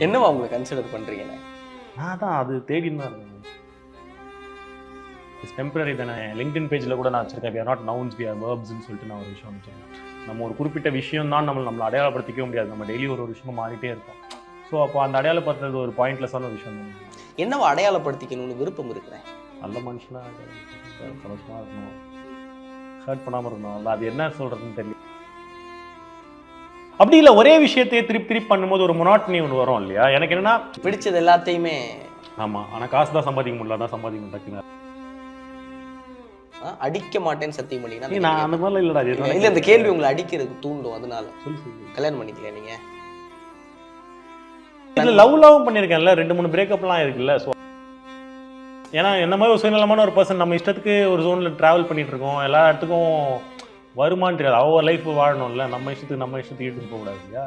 என்னவா உங்களை கன்சிடர் பண்ணுறீங்கண்ணே? நான் தான் அது தேடின்னு தான் இருக்கேன். இட்ஸ் டெம்பரரி தானே. லிங்க்டின் பேஜில் கூட நான் வச்சிருக்கேன், we are not nouns, we are verbsன்னு சொல்லிட்டு நான் ஒரு விஷயம் வச்சிருக்கேன். நம்ம ஒரு குறிப்பிட்ட விஷயம் தான் நம்மளை அடையாளப்படுத்திக்கவே முடியாது. நம்ம டெய்லி ஒரு விஷயமும் மாறிட்டே இருக்கோம். ஸோ அப்போ அந்த அடையாளப்படுத்துறது ஒரு பாயிண்ட்லெஸ்ஸான ஒரு விஷயம் தான். என்னவா அடையாளப்படுத்திக்கணும்னு விருப்பம் இருக்கிறேன்? நல்ல மனுஷனாக சந்தோஷமாக இருக்கணும், ஹர்ட் பண்ணாமல் இருக்கணும். அது என்ன சொல்கிறதுன்னு தெரியல. அப்படி இல்லை, ஒரே விஷயத்தையே திருப்பி பண்ணும்போது ஒரு மொனாட்டனி ஒன்று வரும் இல்லையா? எனக்கு என்னன்னா பிடிச்சது எல்லாத்தையுமே. ஆமாம், ஆனால் காசு தான் சம்பாதிக்க முடியல, தான் சம்பாதிக்க முடியல. அடிக்க மாட்டேன்னு சத்தியம் பண்ணிங்கன்னா நான் அந்த மாதிரிலாம் இல்லைடா. இல்லை, இந்த கேள்வி உங்களை அடிக்கிறதுக்கு தூண்டும். அதனால சொல்லி கல்யாணம் பண்ணிக்கல நீங்க? இல்லை, லவ்வும் பண்ணியிருக்கேன்ல, 2-3 பிரேக்கப்லாம் இருக்குல்ல. ஸோ ஏன்னா என்ன மாதிரி ஒரு சுயநலமான ஒரு பர்சன் நம்ம இஷ்டத்துக்கு ஒரு ஜோனில் ட்ராவல் பண்ணிட்டு இருக்கோம். எல்லா இடத்துக்கும் வருமானு தெரியாது. அவள் லைஃப் வாழணும்ல, நம்ம இஷ்டத்துக்கு எடுத்துட்டு போகக்கூடாது இல்லையா?